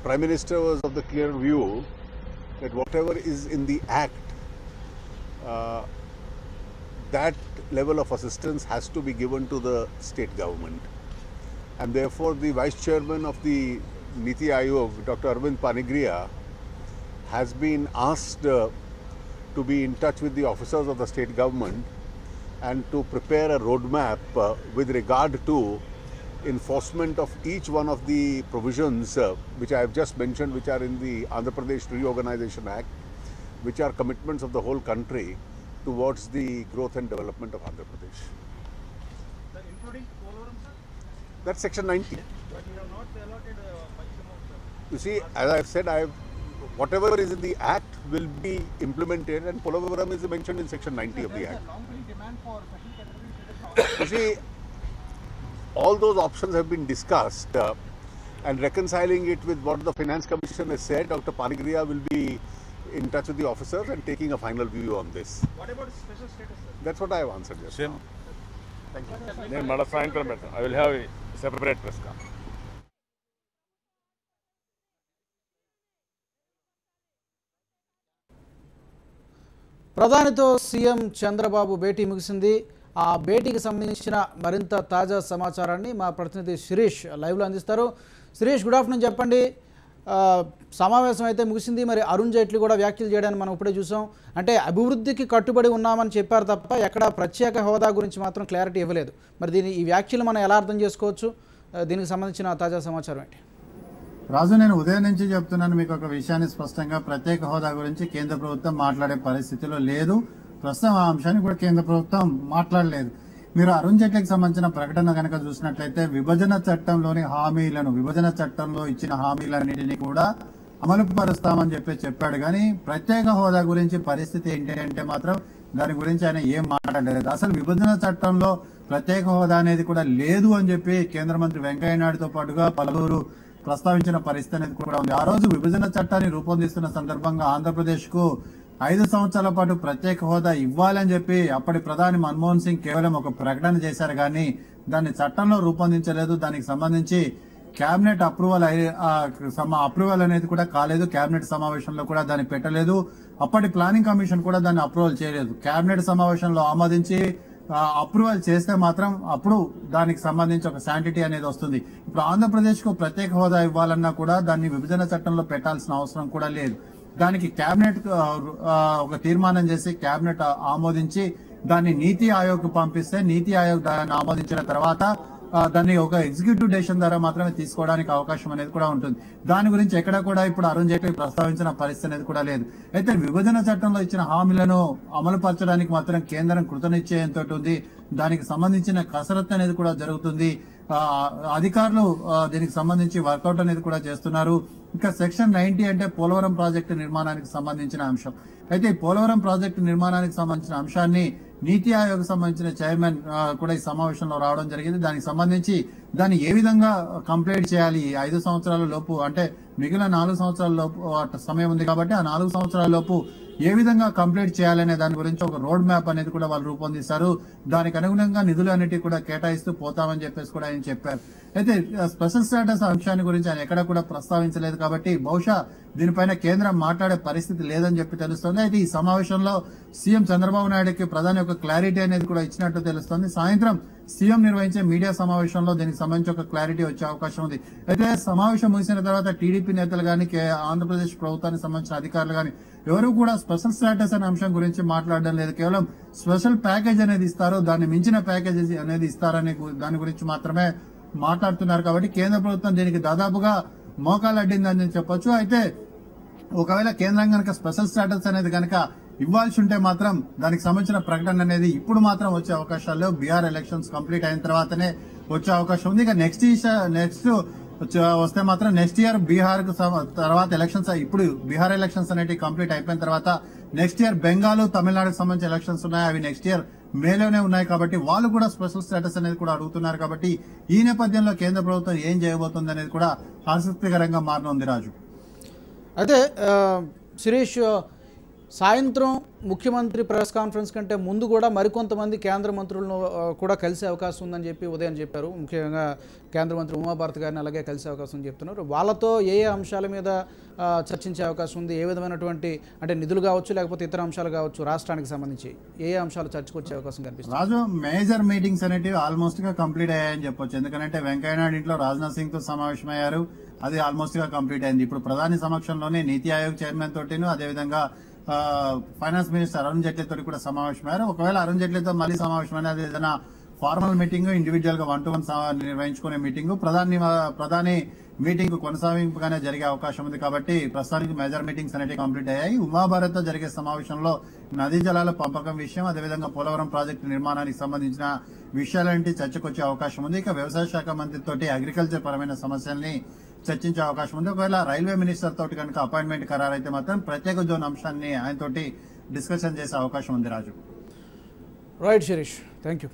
Prime Minister was of the clear view that whatever is in the Act, that level of assistance has to be given to the state government. And therefore, the Vice Chairman of the Niti Aayog, Dr. Arvind Panigriya, has been asked to be in touch with the officers of the state government and to prepare a roadmap with regard to enforcement of each one of the provisions which I have just mentioned, which are in the Andhra Pradesh Reorganization Act, which are commitments of the whole country towards the growth and development of Andhra Pradesh. Sir, including Polavaram, sir? That's Section 90. But you have not allotted maximum, sir. You see, as I have said, whatever is in the Act will be implemented, and Polavaram is mentioned in Section 90 of the Act. Long-term demand for special category status. You see, all those options have been discussed and reconciling it with what the Finance Commission has said. Dr. Panigriya will be in touch with the officers and taking a final view on this. What about special status, sir? That's what I have answered just Same. now. Thank you. నేను మళ్ళీ సాయంత్రం పెడతాను. I will have a separate press conference. ప్రధానితో CM Chandrababu భేటీ ముగిసింది. ఆ భేటీకి సంబంధించిన మరింత తాజా సమాచారాన్ని మా ప్రతినిధి శిరీష్ లైవ్లో అందిస్తారు. Shirish, good afternoon. చెప్పండి, సమావేశం అయితే ముగిసింది. మరి అరుణ్ జైట్లీ కూడా వ్యాఖ్యలు చేయడాన్ని మనం ఇప్పుడే చూసాం. అంటే అభివృద్ధికి కట్టుబడి ఉన్నామని చెప్పారు తప్ప ఎక్కడ ప్రత్యేక హోదా గురించి మాత్రం క్లారిటీ ఇవ్వలేదు. మరి ఈ వ్యాఖ్యలు మనం ఎలా అర్థం చేసుకోవచ్చు? దీనికి సంబంధించిన తాజా సమాచారం ఏంటి? రాజు, నేను ఉదయం నుంచి చెప్తున్నాను మీకు ఒక విషయాన్ని స్పష్టంగా. ప్రత్యేక హోదా గురించి కేంద్ర ప్రభుత్వం మాట్లాడే పరిస్థితిలో లేదు. ప్రస్తుతం ఆ అంశాన్ని కూడా కేంద్ర ప్రభుత్వం మాట్లాడలేదు. మీరు అరుణ్ జైట్లీకి సంబంధించిన ప్రకటన కనుక చూసినట్లయితే విభజన చట్టంలోని హామీలను, విభజన చట్టంలో ఇచ్చిన హామీలన్నింటినీ కూడా అమలు పరుస్తామని చెప్పాడు. కానీ ప్రత్యేక హోదా గురించి పరిస్థితి ఏంటి అంటే మాత్రం దాని గురించి ఆయన ఏం మాట్లాడలేదు. అసలు విభజన చట్టంలో ప్రత్యేక హోదా అనేది కూడా లేదు అని చెప్పి కేంద్ర మంత్రి వెంకయ్య నాయుడుతో పాటుగా పలువురు ప్రస్తావించిన పరిస్థితి అనేది కూడా ఉంది. ఆ రోజు విభజన చట్టాన్ని రూపొందిస్తున్న సందర్భంగా ఆంధ్రప్రదేశ్ కు 5 సంవత్సరాల పాటు ప్రత్యేక హోదా ఇవ్వాలని చెప్పి అప్పటి ప్రధాని మన్మోహన్ సింగ్ కేవలం ఒక ప్రకటన చేశారు, కానీ దాన్ని చట్టంలో రూపొందించలేదు. దానికి సంబంధించి కేబినెట్ అప్రూవల్ అనేది కూడా కాలేదు. కేబినెట్ సమావేశంలో కూడా దాన్ని పెట్టలేదు. అప్పటి ప్లానింగ్ కమిషన్ కూడా దాన్ని అప్రూవల్ చేయలేదు. కేబినెట్ సమావేశంలో ఆమోదించి అప్రూవల్ చేస్తే మాత్రం అప్పుడు దానికి సంబంధించి ఒక శాంటిటీ అనేది వస్తుంది. ఇప్పుడు ఆంధ్రప్రదేశ్ కు ప్రత్యేక హోదా ఇవ్వాలన్నా కూడా దాన్ని విభజన చట్టంలో పెట్టాల్సిన అవసరం కూడా లేదు. దానికి కేబినెట్ ఒక తీర్మానం చేసి కేబినెట్ ఆమోదించి దాన్ని నీతి ఆయోగ్ పంపిస్తే నీతి ఆయోగ్ దాన్ని ఆమోదించిన తర్వాత దాన్ని ఒక ఎగ్జిక్యూటివ్ డెసిషన్ ద్వారా మాత్రమే తీసుకోవడానికి అవకాశం అనేది కూడా ఉంటుంది. దాని గురించి ఎక్కడ కూడా ఇప్పుడు అరుణ్ జైట్లీ ప్రస్తావించిన పరిస్థితి అనేది కూడా లేదు. అయితే విభజన చట్టంలో ఇచ్చిన హామీలను అమలు పరచడానికి మాత్రం కేంద్రం కృతనిశ్చయంతో ఉంది. దానికి సంబంధించిన కసరత్తు అనేది కూడా జరుగుతుంది. అధికారులు దీనికి సంబంధించి వర్కౌట్ అనేది కూడా చేస్తున్నారు. ఇంకా సెక్షన్ 90 అంటే పోలవరం ప్రాజెక్టు నిర్మాణానికి సంబంధించిన అంశం. అయితే ఈ పోలవరం ప్రాజెక్టు నిర్మాణానికి సంబంధించిన అంశాన్ని నీతి ఆయోగ్ సంబంధించిన చైర్మన్ కూడా ఈ సమావేశంలో రావడం జరిగింది. దానికి సంబంధించి దాన్ని ఏ విధంగా కంప్లీట్ చేయాలి 5 సంవత్సరాల లోపు, అంటే మిగిలిన 4 సంవత్సరాల లోపు సమయం ఉంది కాబట్టి ఆ 4 సంవత్సరాల లోపు ఏ విధంగా కంప్లీట్ చేయాలనే దాని గురించి ఒక రోడ్ మ్యాప్ అనేది కూడా వాళ్ళు రూపొందిస్తారు. దానికి అనుగుణంగా నిధులు అన్నిటి కూడా కేటాయిస్తూ పోతామని చెప్పేసి కూడా ఆయన చెప్పారు. అయితే స్పెషల్ స్టేటస్ అంశాన్ని గురించి ఆయన ఎక్కడ కూడా ప్రస్తావించలేదు కాబట్టి బహుశా దీనిపైన కేంద్రం మాట్లాడే పరిస్థితి లేదని చెప్పి తెలుస్తోంది. అయితే ఈ సమావేశంలో సీఎం చంద్రబాబు నాయుడుకి ప్రధాని ఒక క్లారిటీ అనేది కూడా ఇచ్చినట్టు తెలుస్తోంది. సాయంత్రం సీఎం నిర్వహించే మీడియా సమావేశంలో దీనికి సంబంధించి ఒక క్లారిటీ వచ్చే అవకాశం ఉంది. అయితే సమావేశం ముగిసిన తర్వాత టీడీపీ నేతలు కానీ ఆంధ్రప్రదేశ్ ప్రభుత్వానికి సంబంధించిన అధికారులు కానీ ఎవరు కూడా స్పెషల్ స్టేటస్ అనే అంశం గురించి మాట్లాడడం లేదు. కేవలం స్పెషల్ ప్యాకేజ్ అనేది ఇస్తారు, దాన్ని మించిన ప్యాకేజ్ అనేది ఇస్తారనే దాని గురించి మాత్రమే మాట్లాడుతున్నారు. కాబట్టి కేంద్ర ప్రభుత్వం దీనికి దాదాపుగా మోకాలు అడ్డిందని చెప్పొచ్చు. అయితే ఒకవేళ కేంద్రం కనుక స్పెషల్ స్టేటస్ అనేది కనుక ఇవ్వాల్సి ఉంటే మాత్రం దానికి సంబంధించిన ప్రకటన అనేది ఇప్పుడు మాత్రం వచ్చే అవకాశాలు లేవు. బీహార్ ఎలక్షన్స్ కంప్లీట్ అయిన తర్వాతనే వచ్చే అవకాశం ఉంది. ఇక నెక్స్ట్ వస్తే మాత్రం నెక్స్ట్ ఇయర్ బీహార్ తర్వాత ఎలక్షన్స్, ఇప్పుడు బీహార్ ఎలక్షన్స్ అనేవి కంప్లీట్ అయిపోయిన తర్వాత నెక్స్ట్ ఇయర్ బెంగాల్, తమిళనాడుకు సంబంధించిన ఎలక్షన్స్ ఉన్నాయి. అవి నెక్స్ట్ ఇయర్ మేలోనే ఉన్నాయి కాబట్టి వాళ్ళు కూడా స్పెషల్ స్టేటస్ అనేది కూడా అడుగుతున్నారు. కాబట్టి ఈ నేపథ్యంలో కేంద్ర ప్రభుత్వం ఏం చేయబోతుంది అనేది కూడా ఆసక్తికరంగా మారనుంది రాజు. అయితే శిరీష్, సాయంత్రం ముఖ్యమంత్రి ప్రెస్ కాన్ఫరెన్స్ కంటే ముందు కూడా మరికొంతమంది కేంద్ర మంత్రులను కూడా కలిసే అవకాశం ఉందని చెప్పి ఉదయం చెప్పారు. ముఖ్యంగా కేంద్ర మంత్రి ఉమాభారత్ గారిని అలాగే కలిసే అవకాశం చెప్తున్నారు. వాళ్ళతో ఏ అంశాల మీద చర్చించే అవకాశం ఉంది, ఏ విధమైనటువంటి అంటే నిధులు కావచ్చు లేకపోతే ఇతర అంశాలు కావచ్చు రాష్ట్రానికి సంబంధించి ఏ అంశాలు చర్చకు వచ్చే అవకాశం కనిపిస్తుంది? రాజు, మేజర్ మీటింగ్స్ అనేటివి ఆల్మోస్ట్ గా కంప్లీట్ అయ్యాయని చెప్పొచ్చు. ఎందుకంటే వెంకయ్యనాయుడు ఇంట్లో రాజ్నాథ్ సింగ్ తో సమావేశమయ్యారు, అది ఆల్మోస్ట్ గా కంప్లీట్ అయింది. ఇప్పుడు ప్రధాని సమక్షంలోనే నీతి ఆయోగ్ చైర్మన్ తోటిను అదేవిధంగా ఫైనాన్స్ మినిస్టర్ అరుణ్ జైట్లీతో కూడా సమావేశమయ్యారు. ఒకవేళ అరుణ్ జైట్లీతో మళ్ళీ సమావేశమైన అది ఏదైనా ఫార్మల్ మీటింగ్, ఇండివిజువల్ గా 1-to-1 నిర్వహించుకునే మీటింగ్, ప్రధాని మీటింగ్ కొనసాగింపుగానే జరిగే అవకాశం ఉంది. కాబట్టి ప్రస్తుతానికి మేజర్ మీటింగ్స్ అనేవి కంప్లీట్ అయ్యాయి. ఉమాభారత్ తో జరిగే సమావేశంలో నదీ జలాల పంపకం విషయం, అదేవిధంగా పోలవరం ప్రాజెక్టు నిర్మాణానికి సంబంధించిన విషయాలంటే చర్చకు వచ్చే అవకాశం ఉంది. ఇక వ్యవసాయ శాఖ మంత్రితోటి అగ్రికల్చర్ పరమైన సమస్యల్ని చర్చించే అవకాశం ఉంది. ఒకవేళ రైల్వే మినిస్టర్ తోటి కనుక అపాయింట్మెంట్ ఖరారైతే మాత్రం ప్రత్యేక జోన్ అంశాన్ని ఆయనతోటి డిస్కషన్ చేసే అవకాశం ఉంది. రాజు, రైట్ శిరీష్, థ్యాంక్ యూ.